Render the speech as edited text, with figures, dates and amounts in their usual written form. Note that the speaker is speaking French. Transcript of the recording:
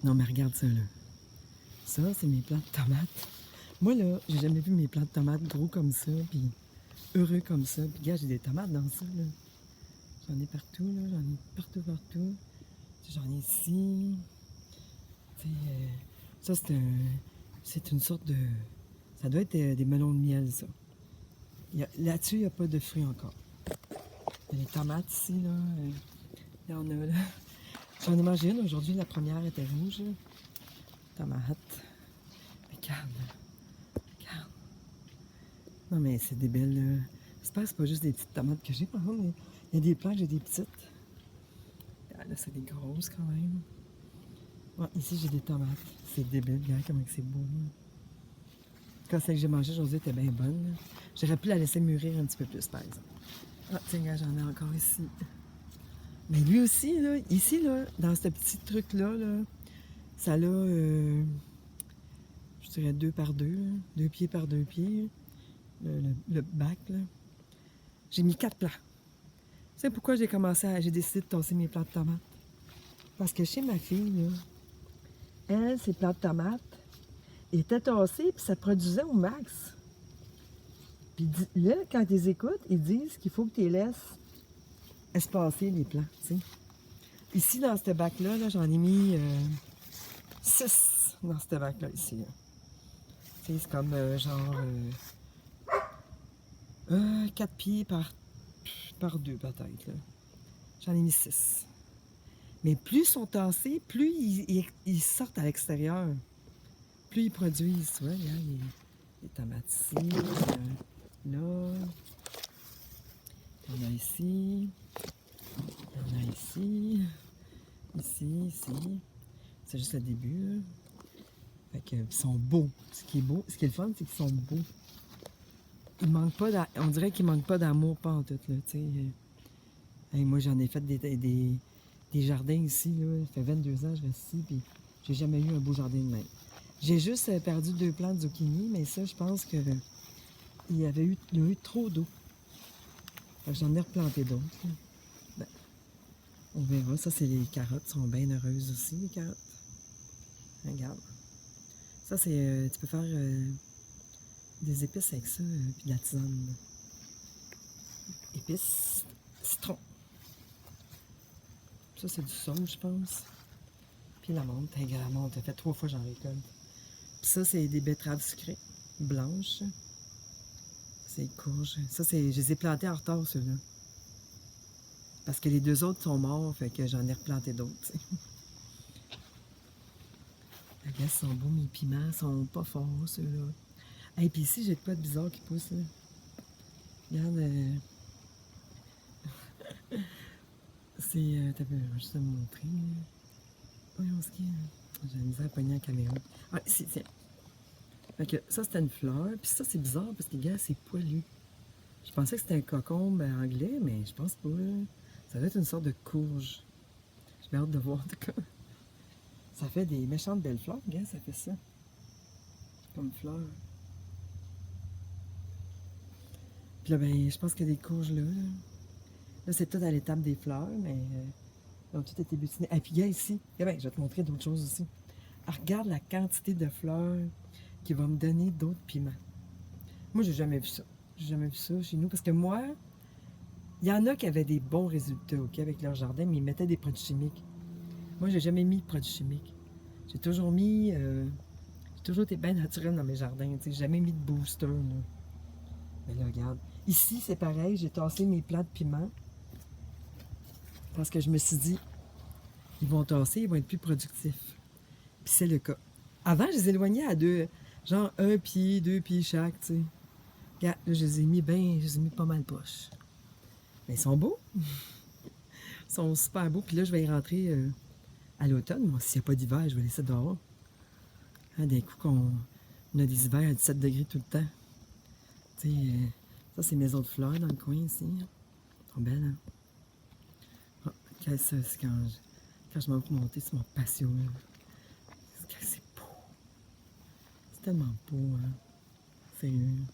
Non, mais regarde ça, là. Ça, c'est mes plants de tomates. Moi, là, j'ai jamais vu mes plants de tomates gros comme ça, puis heureux comme ça. Puis, regarde, j'ai des tomates dans ça, là. J'en ai partout, là. J'en ai partout, partout. J'en ai ici. Tu sais, ça, c'est une sorte de... Ça doit être des melons de miel, ça. Là-dessus, il n'y a pas de fruits encore. Il y a les tomates ici, là. Il y en a, là. J'en ai mangé une aujourd'hui. La première était rouge, là. Tomate. Regarde, là. Regarde. Non, mais c'est des belles... J'espère que c'est pas juste des petites tomates que j'ai, par contre. Mais il y a des plants que j'ai des petites. Ah, là, c'est des grosses, quand même. Ouais, ici, j'ai des tomates. C'est débile, regarde comment c'est beau. Quand celle que j'ai mangée aujourd'hui était bien bonne. J'aurais pu la laisser mûrir un petit peu plus, par exemple. Ah, tiens, regarde, j'en ai encore ici. Mais lui aussi, là, ici, là, dans ce petit truc-là, là, ça a, je dirais 2 par 2, 2 pieds par 2 pieds, le bac, là. J'ai mis 4 plants. Tu sais pourquoi j'ai décidé de tasser mes plants de tomates? Parce que chez ma fille, là, elle, ses plants de tomates étaient tassés, puis ça produisait au max. Puis là, quand ils écoutent, ils disent qu'il faut que tu les laisses espacer les plants, tu sais. Ici, dans ce bac-là, -là, j'en ai mis 6 dans ce bac-là, ici. Là. Tu sais, c'est comme genre 4 pieds par 2, peut-être. J'en ai mis 6. Mais plus ils sont tassés, plus ils sortent à l'extérieur. Plus ils produisent, tu vois. Il y a les tomates ici, là. Il y en a ici. Il y en a ici. Ici. C'est juste le début, là. Fait que, ils sont beaux. Ce qui est beau, ce qui est le fun, c'est qu'ils sont beaux. Ils manquent pas on dirait qu'ils manquent pas d'amour, pas en tout, là, tu sais. Hey, moi, j'en ai fait des jardins ici, là. Ça fait 22 ans que je reste ici, puis j'ai jamais eu un beau jardin de même. J'ai juste perdu 2 plants de zucchini, mais ça, je pense que il y a eu trop d'eau. J'en ai replanté d'autres. Ben, on verra. Ça, c'est les carottes. Elles sont bien heureuses aussi, les carottes. Regarde. Ça, c'est... tu peux faire des épices avec ça, puis de la tisane. Épices, citron. Ça, c'est du saule, je pense. Puis la menthe. Regarde, la menthe. Ça fait 3 fois que j'en récolte. Puis ça, c'est des betteraves sucrées, blanches. C'est courges. Ça, je les ai plantées en retard, ceux-là. Parce que les 2 autres sont morts, fait que j'en ai replanté d'autres. Regarde, ils sont beaux, mes piments. Ils sont pas forts, ceux-là. Et puis ici, j'ai de quoi de bizarre qui pousse, là. Regarde. C'est. T'as vu, je vais juste te montrer. Voyons ce qu'il y a. J'ai la misère à pogner la caméra. Ah, ici, tiens. Fait que ça, c'était une fleur. Puis ça, c'est bizarre parce que, regarde, c'est poilu. Je pensais que c'était un cocombe anglais, mais je pense pas. Ça doit être une sorte de courge. J'ai hâte de voir, en tout cas. Ça fait des méchantes belles fleurs. Regarde, ça fait ça. Comme fleurs. Puis là, ben, je pense qu'il y a des courges là. Là, c'est tout à l'étape des fleurs, mais ils ont tout été butinés. Et puis, regarde ici. Eh bien, je vais te montrer d'autres choses aussi. Alors, regarde la quantité de fleurs qui va me donner d'autres piments. Moi, j'ai jamais vu ça. J'ai jamais vu ça chez nous. Parce que moi, il y en a qui avaient des bons résultats, OK, avec leur jardin, mais ils mettaient des produits chimiques. Moi, j'ai jamais mis de produits chimiques. J'ai toujours mis... j'ai toujours été bien naturel dans mes jardins. J'ai jamais mis de booster, là. Mais là, regarde. Ici, c'est pareil. J'ai tassé mes plants de piment. Parce que je me suis dit, ils vont tasser, ils vont être plus productifs. Puis c'est le cas. Avant, je les éloignais à 2, genre 1 pied, 2 pieds chaque, tu sais. Regarde, là, je les ai mis pas mal poche. Mais ils sont beaux. Ils sont super beaux. Puis là, je vais y rentrer à l'automne. Moi, s'il n'y a pas d'hiver, je vais les laisser dehors. Hein, d'un coup, on a des hivers à 17 degrés tout le temps. Tu sais, ça, c'est mes autres fleurs dans le coin ici. Elles sont belles, hein? Ah, ça, c'est quand je m'en vais monter sur mon patio. C'est beau. C'est tellement beau, hein? Sérieux.